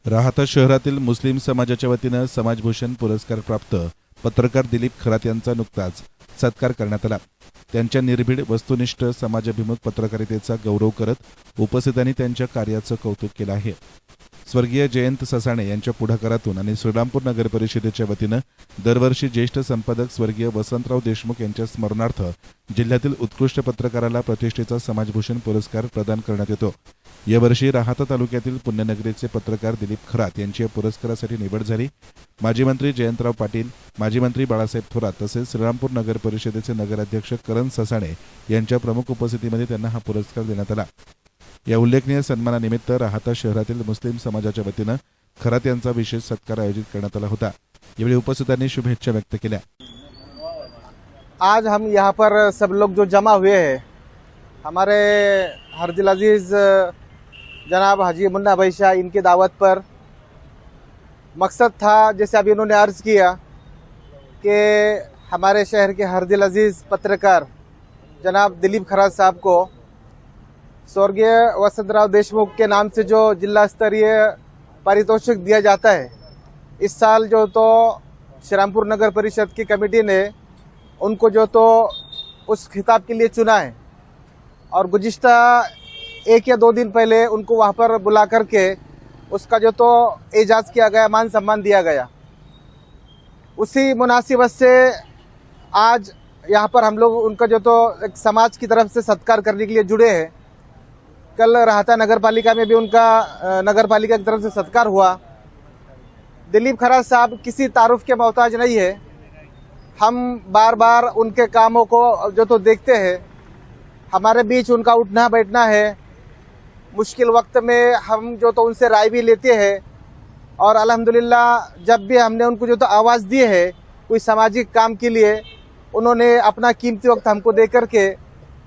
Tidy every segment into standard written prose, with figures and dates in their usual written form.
राहाता शहरातील मुस्लिम समाजाच्या वतीनं समाजभूषण पुरस्कार प्राप्त पत्रकार दिलीप खरात यांचा नुकताच सत्कार करण्यात आला। त्यांच्या निर्भीड वस्तुनिष्ठ समाजाभिमुख पत्रकारितेचा गौरव करत उपस्थितांनी त्यांच्या कार्याचं कौतुक केलं आहे। स्वर्गीय जयंत ससाणे यांच्या पुढाकारातून आणि श्रीरामपूर नगर परिषदेच्या वतीनं दरवर्षी ज्येष्ठ संपादक स्वर्गीय वसंतराव देशमुख यांच्या स्मरणार्थ जिल्ह्यातील उत्कृष्ट पत्रकाराला प्रतिष्ठेचा समाजभूषण पुरस्कार प्रदान करण्यात येतो। यावर्षी राहाता तालुक्यातील पुण्यनगरीचे पत्रकार दिलीप खरात यांची या पुरस्कारासाठी निवड झाली। माजी मंत्री जयंतराव पाटील, माजी मंत्री बाळासाहेब थोरात तसेच श्रीरामपूर नगर परिषदेचे नगराध्यक्ष करण ससाणे यांच्या प्रमुख उपस्थितीमध्ये त्यांना हा पुरस्कार देण्यात आला। या उल्लेखनीय सन्मानानिमित्त राहाता शहरातील मुस्लिम समाजाच्या वतीनं खरात यांचा विशेष सत्कार आयोजित करण्यात आला होता। यावेळी उपस्थितांनी शुभेच्छा व्यक्त केल्या। आज हम यहाँ पर सब लोग जो जमा हुए हैं, हमारे हरदिल अजीज जनाब हाजी मुन्ना भाई शाह इनकी दावत पर मकसद था, जैसे अभी इन्होंने अर्ज किया कि हमारे शहर के हरदिल अजीज पत्रकार जनाब दिलीप खरात साहब को स्वर्गीय वसंतराव देशमुख के नाम से जो जिला स्तरीय पारितोषिक दिया जाता है, इस साल जो तो श्रीरामपुर नगर परिषद की कमेटी ने उनको जो तो उस खिताब के लिए चुना है और गुज़िश्ता 1 या 2 दिन पहले उनको वहाँ पर बुला करके उसका जो तो एजाज़ किया गया, मान सम्मान दिया गया। उसी मुनासिबत से आज यहाँ पर हम लोग उनका जो तो एक समाज की तरफ से सत्कार करने के लिए जुड़े हैं। कल राहाता नगर पालिका में भी उनका नगर पालिका की तरफ से सत्कार हुआ। दिलीप खरात साहब किसी तारुफ के मोहताज नहीं है। हम बार बार उनके कामों को जो तो देखते हैं, हमारे बीच उनका उठना बैठना है। मुश्किल वक्त में हम जो तो उनसे राय भी लेते हैं और अल्हम्दुलिल्लाह जब भी हमने उनको जो तो आवाज़ दी है कोई सामाजिक काम के लिए, उन्होंने अपना कीमती वक्त हमको दे करके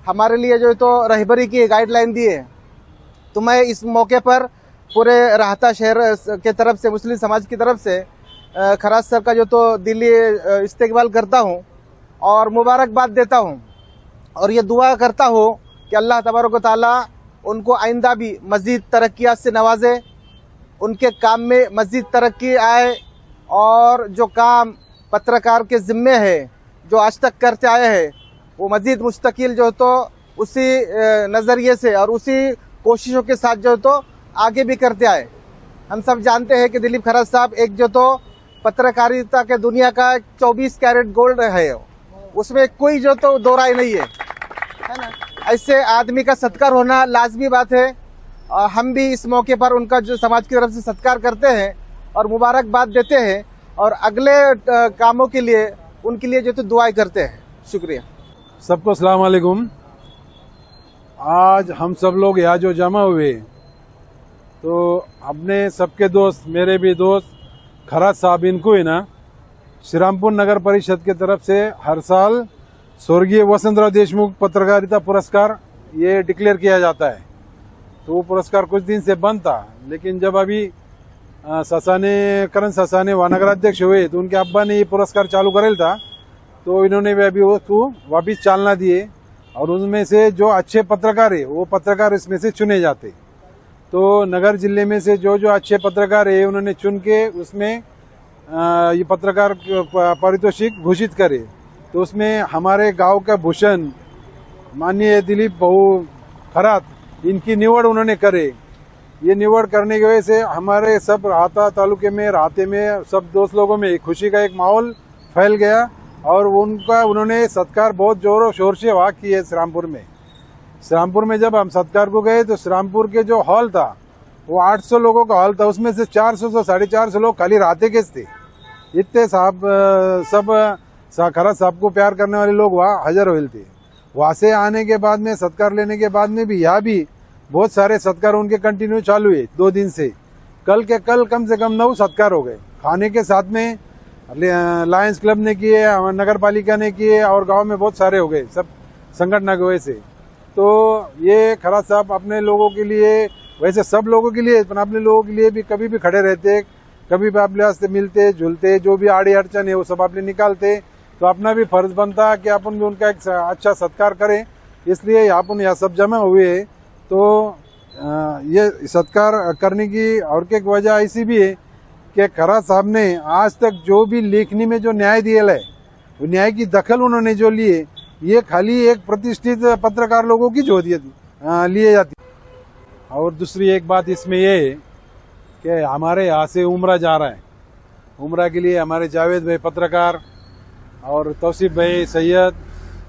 हमारे लिए जो तो रहबरी की गाइडलाइन दी है। तो मैं इस मौके पर पूरे राहाता शहर के तरफ से, मुस्लिम समाज की तरफ से खरात साहब का जो तो दिली इस्तेकबाल करता हूँ और मुबारकबाद देता हूँ और ये दुआ करता हूँ कि अल्लाह तबारक व तआला उनको आइंदा भी मज़ीद तरक्कियात से नवाजे, उनके काम में मज़ीद तरक्की आए और जो काम पत्रकार के ज़िम्मे है, जो आज तक करते आए हैं, वो मज़ीद मुस्तकिल जो तो उसी नज़रिए से और उसी कोशिशों के साथ जो तो आगे भी करते आए। हम सब जानते हैं कि दिलीप खरात साहब एक जो तो पत्रकारिता के दुनिया का 24 कैरेट गोल्ड है, उसमें कोई जो तो दो राय नहीं है ना। ऐसे आदमी का सत्कार होना लाजमी बात है। हम भी इस मौके पर उनका जो समाज की तरफ से सत्कार करते हैं और मुबारकबाद देते हैं और अगले कामों के लिए उनके लिए जो तो दुआएं करते हैं। शुक्रिया। सबको अस्सलाम वालेकुम। आज हम सब लोग यहाँ जो जमा हुए तो अपने सबके दोस्त, मेरे भी दोस्त खरात साहब, इनको ही ना श्रीरामपुर नगर परिषद की तरफ से हर साल स्वर्गीय वसंतराव देशमुख पत्रकारिता पुरस्कार ये डिक्लेयर किया जाता है। तो वो पुरस्कार कुछ दिन से बंद था, लेकिन जब अभी करण ससाने वहाँ नगराध्यक्ष हुए तो उनके अब्बा ने ये पुरस्कार चालू करेल था, तो इन्होंने भी अभी उसको वापिस चालना दिए और उनमें से जो अच्छे पत्रकार है वो पत्रकार इसमें से चुने जाते। तो नगर जिले में से जो जो अच्छे पत्रकार है उन्होंने चुन के उसमें ये पत्रकार पारितोषिक घोषित करे। तो उसमें हमारे गांव का भूषण माननीय दिलीप बहु खरात, इनकी निवड़ उन्होंने करे। ये निवड़ करने की वजह से हमारे सब राहाता तालुके में, राहाते में सब दोस्त लोगों में खुशी का एक माहौल फैल गया और उन्होंने सत्कार बहुत जोरों शोर से वहाँ की है। श्रीरामपुर में जब हम सत्कार को गए तो श्रीरामपुर के जो हॉल था वो 800 लोगों का हॉल था, उसमें से 400 से 450 लोग खाली राहाते के थे। इतने साहब सब खरात साहब को प्यार करने वाले लोग वहाँ हाजिर हुए थे। वहाँ से आने के बाद में, सत्कार लेने के बाद में भी यहाँ भी बहुत सारे सत्कार उनके कंटिन्यू चालू है 2 दिन से। कल के कल कम से कम 9 सत्कार हो गए। खाने के साथ में लायंस क्लब ने किए, नगर पालिका ने किए और गांव में बहुत सारे हो गए सब संगठन की वजह से। तो ये खरात साहब अपने लोगों के लिए, वैसे सब लोगों के लिए, अपने लोगों के लिए भी कभी भी खड़े रहते, कभी भी अपने वास्ते मिलते जुलते, जो भी आड़ी अड़चन है वो सब अपने निकालते। तो अपना भी फर्ज बनता है कि अपन भी उनका एक अच्छा सत्कार करें। इसलिए अपन यहाँ सब जमा हुए। तो ये सत्कार करने की और एक वजह ऐसी भी है कि खरात साहब ने आज तक जो भी लेखनी में जो न्याय दिया है, वो न्याय की दखल उन्होंने जो लिए, ये खाली एक प्रतिष्ठित पत्रकार लोगों की जो लिए जाती। और दूसरी एक बात इसमें ये है कि हमारे यहाँ से उम्रा जा रहा है, उम्रा के लिए हमारे जावेद भाई पत्रकार और तौसीफ भाई सैयद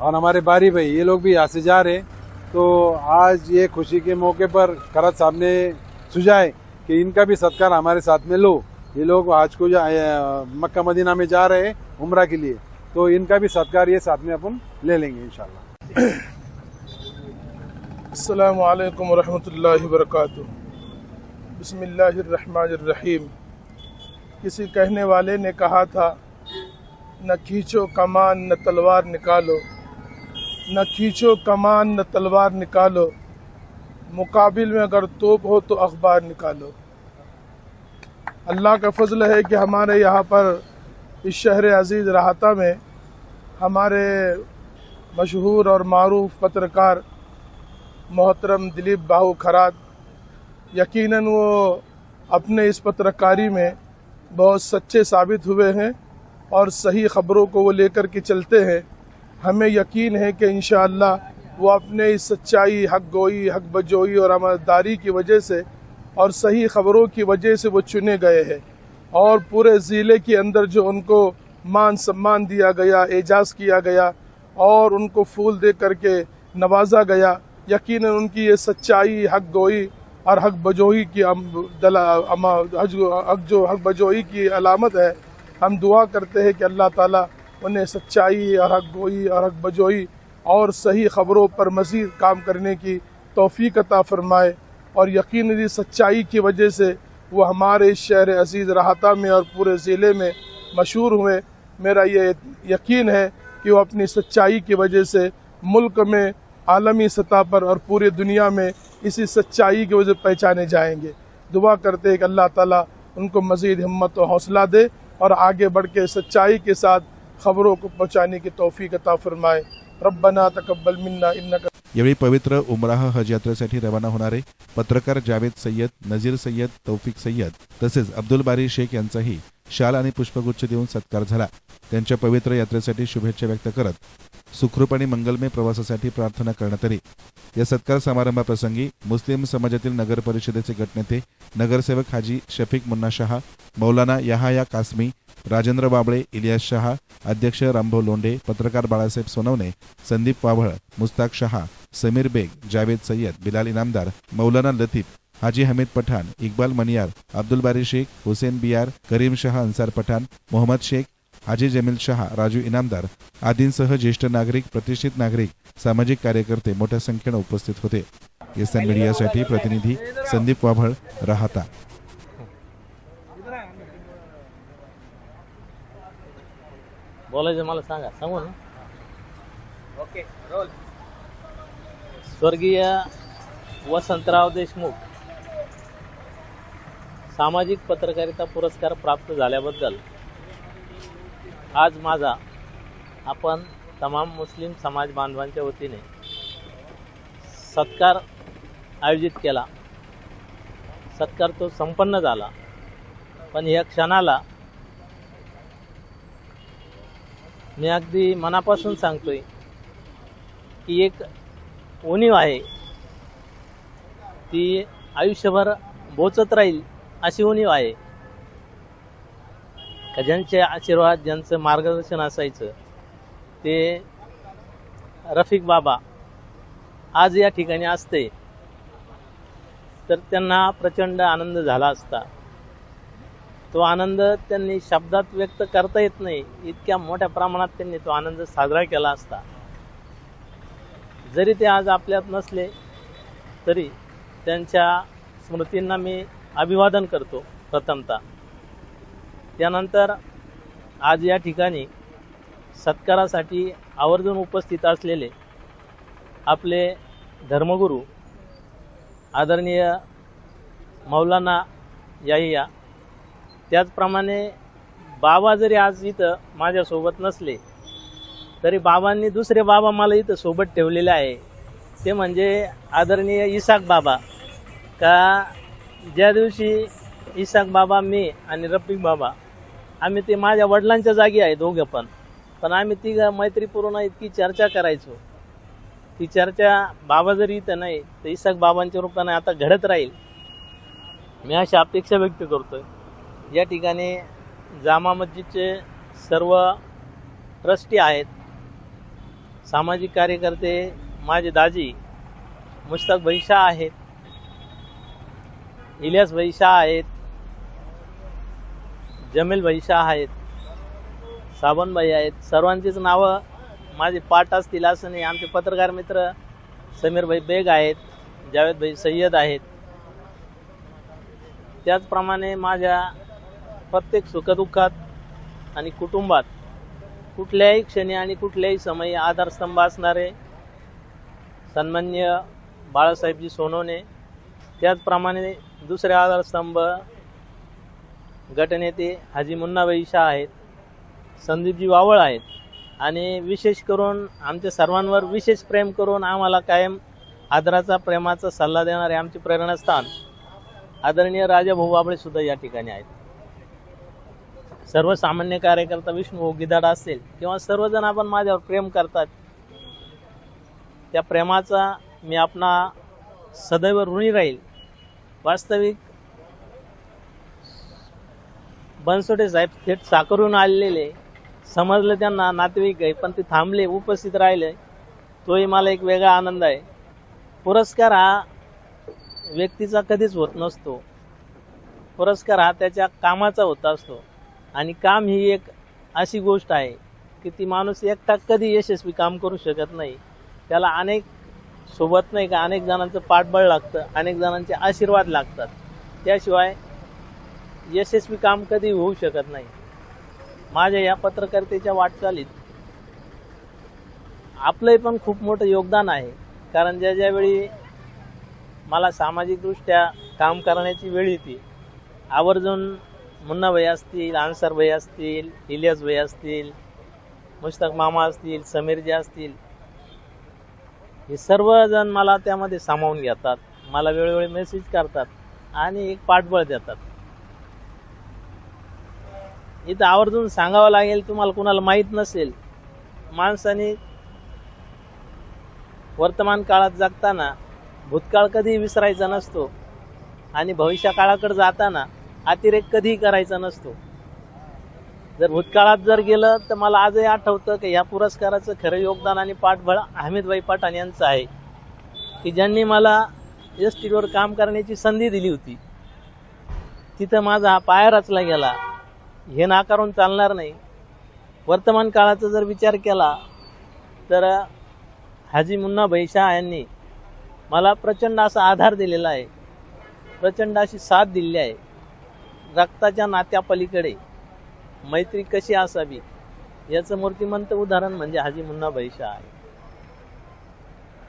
और हमारे बारी भाई ये लोग भी यहाँ से जा रहे हैं। तो आज ये खुशी के मौके पर खरात साहब ने सुझाए कि इनका भी सत्कार हमारे साथ में लो। ये लोग आज को मक्का मदीना में जा रहे हैं उम्रा के लिए, तो इनका भी सत्कार ये साथ में अपन ले लेंगे इंशाल्लाह। अस्सलामु अलैकुम वरहमतुल्लाहि वबरकातुहू। बिस्मिल्लाहिर्रहमानिर्रहीम। किसी कहने वाले ने कहा था, न खींचो कमान न तलवार निकालो, न खींचो कमान न तलवार निकालो, मुकाबिल में अगर तोप हो तो अखबार निकालो। अल्लाह का फजल है कि हमारे यहाँ पर इस शहर अजीज़ राहता में हमारे मशहूर और मारूफ पत्रकार मोहतरम दिलीप बाहू खरात, यकीनन वो अपने इस पत्रकारी में बहुत सच्चे साबित हुए हैं और सही ख़बरों को वो लेकर के चलते हैं। हमें यकीन है कि इंशाअल्लाह वो अपने इस सच्चाई, हक गोई, हक बजोई और अमलदारी की वजह से और सही ख़बरों की वजह से वो चुने गए हैं और पूरे ज़िले के अंदर जो उनको मान सम्मान दिया गया, एजाज़ किया गया और उनको फूल दे करके नवाजा गया, यकीनन उनकी ये सच्चाई, हक गोई और हक बजोई की हक बजोई की अलामत है। हम दुआ करते हैं कि अल्लाह ताला उन्हें सच्चाई और हक गोई और हक बजोई और सही ख़बरों पर मज़ीद काम करने की तौफ़ीक अता फ़रमाए और यकीनन सच्चाई की वजह से वो हमारे इस शहर अजीज़ राहता में और पूरे ज़िले में मशहूर हुए। मेरा ये यकीन है कि वो अपनी सच्चाई की वजह से मुल्क में, आलमी सतह पर और पूरी दुनिया में इसी सच्चाई की वजह पहचाने जाएंगे। दुआ करते हैं कि अल्लाह ताला उनको मज़ीद हिम्मत और हौसला दे और आगे बढ़ के सच्चाई के साथ खबरों को पहुँचाने की तौफीक अता फरमाए। रब्बना तकब्बल मिन्ना इन्नका। यावेळी पवित्र उमराह हज यात्रेसाठी रवाना होणारे पत्रकार जावेद सय्यद, नजीर सय्यद, तौफिक सय्यद तसेच अब्दुल बारी शेख यांचाही शाल आणि पुष्पगुच्छ देऊन सत्कार झाला। त्यांच्या पवित्र यात्रेसाठी शुभेच्छा व्यक्त करत सुखरूप आणि मंगलमय प्रवासासाठी प्रार्थना करण्यात आली। या सत्कार समारंभाप्रसंगी मुस्लिम समाजातील नगर परिषदेचे गटनेते नगरसेवक हाजी शफीक मुन्ना शहा, मौलाना यहाया कासमी, राजेंद्र बाबळे, इलियास शहा, अध्यक्ष रामभाऊ लोंढे, पत्रकार बाळासाहेब सोनवणे, संदीप वाभळ, मुस्ताक शहा, समीर बेग, जावेद सय्यद, बिलाल इनामदार, मौलाना लतीफ, हाजी हमीद पठाण, इक्बाल मनियार, अब्दुल बारी शेख, हुसेन बियार, करीम शहा अन्सार पठाण, मोहम्मद शेख, हाजी जमील शहा, राजू इनामदार आदींसह ज्येष्ठ नागरिक, प्रतिष्ठित नागरिक, सामाजिक कार्यकर्ते मोठ्या संख्येने उपस्थित होते। एसएन मीडियासाठी प्रतिनिधी संदीप वाभळ, राहता। बोलायचं मला सांगा, सांगू ना। Okay, role. स्वर्गीय वसंतराव देशमुख सामाजिक पत्रकारिता पुरस्कार प्राप्त झाल्याबद्दल आज माझा आपण तमाम मुस्लिम समाज बांधवांच्या वतीने सत्कार आयोजित केला। सत्कार तो संपन्न झाला, पण या क्षणाला मी अगदी मनापासून सांगतोय की एक उणीव आहे, ती आयुष्यभर बोचत राहील अशी उणीव आहे। ज्यांचे आशीर्वाद, ज्यांचं मार्गदर्शन असायचं ते रफिक बाबा आज या ठिकाणी असते तर त्यांना प्रचंड आनंद झाला असता। तो आनंद त्यांनी शब्दात व्यक्त करता येत नाही, इतक्या मोठ्या प्रमाणात त्यांनी तो आनंद साजरा केला असता। जरी ते आज आपल्यात नसले तरी त्यांच्या स्मृतींना मी अभिवादन करतो प्रथमतः। त्यानंतर आज या ठिकाणी सत्कारासाठी आवर्जून उपस्थित असलेले आपले धर्मगुरू आदरणीय मौलाना याहिया, त्याचप्रमाणे बाबा जरी आज इथं माझ्यासोबत नसले तरी बाबांनी दुसरे बाबा मला इथं सोबत ठेवलेले आहे, ते म्हणजे आदरणीय इसाक बाबा। का ज्या दिवशी इसाक बाबा, मी आणि रफिक बाबा, आम्ही ते माझ्या वडिलांच्या जागी आहे दोघं पण आम्ही ती मैत्रीपूर्ण इतकी चर्चा करायचो. ती चर्चा बाबा जरी इथं नाही तर इसाक बाबांच्या रूपाने आता घडत राहील, मी अशी अपेक्षा व्यक्त करतोय. या ठिकाणी जामा मस्जिदचे सर्व ट्रस्टी आहेत, सामाजिक कार्यकर्ते माझे दाजी मुश्ताक भाई शाह आहेत, इलियास भाई शाह आहेत, जमील भाई शाह आहेत, साबन भाई आहेत. सर्वांचीच नावं माझे पाठ असतील असं नाही. आमचे पत्रकार मित्र समीर भाई बेग आहेत, जावेद भाई सय्यद आहेत. त्याचप्रमाणे माझ्या प्रत्येक सुखदुःखात आणि कुटुंबात कुठल्याही क्षणी आणि कुठल्याही समयी आधारस्तंभ असणारे सन्माननीय बाळासाहेबजी सोनवणे, त्याचप्रमाणे दुसरे आधारस्तंभ गटनेते हाजी मुन्नाभाई शाह आहेत, संदीपजी वावळ आहेत. आणि विशेष करून आमच्या सर्वांवर विशेष प्रेम करून आम्हाला कायम आदराचा प्रेमाचा सल्ला देणारे आमचे प्रेरणास्थान आदरणीय राजाभाऊ बाबळे सुद्धा या ठिकाणी आहेत. सर्वसामान्य कार्यकर्ता विष्णू गिदाडा असेल किंवा सर्वजण आपण माझ्यावर प्रेम करतात, त्या प्रेमाचा मी आपणा सदैव ऋणी राहील. वास्तविक बनसोडे साहेब थेट साकरून आलेले, समजलं त्यांना नातेवाईक आहे, पण ते थांबले, उपस्थित राहिले, तोही मला एक वेगळा आनंद आहे. पुरस्कार हा व्यक्तीचा कधीच होत नसतो, पुरस्कार हा त्याच्या कामाचा होत असतो. आणि काम ही एक अशी गोष्ट आहे की ती माणूस एकटा कधी यशस्वी काम करू शकत नाही. त्याला अनेक सोबत नाही का अनेक जणांचं पाठबळ लागतं, अनेक जणांचे आशीर्वाद लागतात, त्याशिवाय यशस्वी काम कधी होऊ शकत नाही. माझ्या या पत्रकारितेच्या वाटचालीत आपलंही पण खूप मोठं योगदान आहे. कारण ज्यावेळी मला सामाजिकदृष्ट्या काम करण्याची वेळ येते, आवर्जून मुन्नाभाई असतील, अन्सारभाई असतील, इलियास भाई असतील, मुश्ताक मामा असतील, समीरजी असतील, हे सर्वजण मला त्यामध्ये सामावून घेतात, मला वेळोवेळी मेसेज करतात आणि एक पाठबळ देतात. इथं आवर्जून सांगावं लागेल, तुम्हाला कुणाला माहीत नसेल, माणसाने वर्तमान काळात जगताना भूतकाळ कधीही विसरायचा नसतो आणि भविष्य काळाकडे जाताना अतिरेक कधीही करायचा नसतो. जर भूतकाळात जर गेलं तर मला आजही आठवतं की ह्या पुरस्काराचं खरं योगदान आणि पाठबळ हमीदभाई पठाण यांचं आहे, की ज्यांनी मला एसटीवर काम करण्याची संधी दिली होती. तिथं माझा हा पाय रचला गेला, हे नाकारून चालणार नाही. वर्तमान काळाचा जर विचार केला तर हाजी मुन्नाभाई शाह यांनी मला प्रचंड असा आधार दिलेला आहे, प्रचंड अशी साथ दिली आहे. रक्ताच्या नात्यापलीकडे मैत्री कशी असावी याचं मूर्तिमंत उदाहरण म्हणजे हाजी मुन्नाभाई शाह आहे.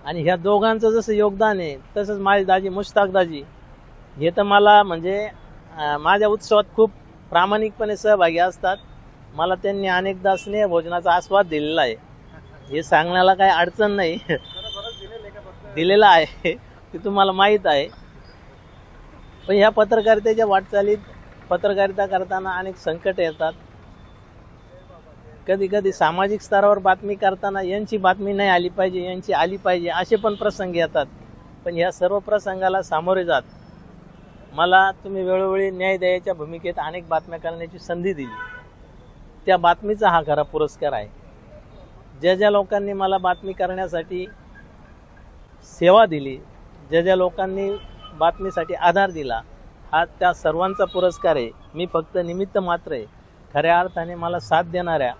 आणि ह्या दोघांचं जसं योगदान आहे तसंच माझे दाजी मुश्ताक दाजी हे तर मला म्हणजे माझ्या उत्सवात खूप प्रामाणिकपणे सहभागी असतात. मला त्यांनी अनेकदा स्नेह भोजनाचा आस्वाद दिलेला आहे, हे सांगण्याला काही अडचण नाही, दिलेला आहे ते तुम्हाला माहीत आहे. पण ह्या पत्रकारितेच्या वाटचालीत पत्रकारिता करताना अनेक संकट येतात. कधी कधी सामाजिक स्तरावर बातमी करताना यांची बातमी नाही आली पाहिजे, यांची आली पाहिजे, असे पण प्रसंग येतात. पण ह्या सर्व प्रसंगाला सामोरे जात मला तुम्ही वेळोवेळी न्याय द्यायच्या भूमिकेत अनेक बातम्या करण्याची संधी दिली. त्या बातमीचा हा खरा पुरस्कार आहे. ज्या लोकांनी मला बातमी करण्यासाठी सेवा दिली, ज्या लोकांनी बातमीसाठी आधार दिला, हा त्या सर्वांचा पुरस्कार आहे. मी फक्त निमित्त मात्र आहे. खऱ्या अर्थाने मला साथ देणाऱ्या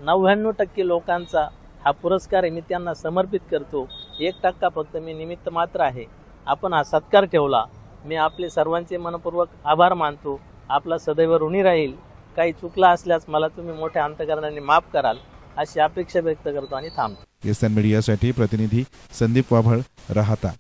99% लोकांचा हा पुरस्कार आहे, मी त्यांना समर्पित करतो. 1% फक्त मी निमित्त मात्र आहे. आपण हा सत्कार ठेवला, मी आपले सर्वांचे मनपूर्वक आभार मानतो. आपला सदैव ऋणी राहील. काही चुकला असल्यास मला तुम्ही मोठ्या अंतकरणाने माफ कराल अशी अपेक्षा व्यक्त करतो आणि थांबतो. एसएन मीडियासाठी प्रतिनिधी संदीप वाभळ, राहता.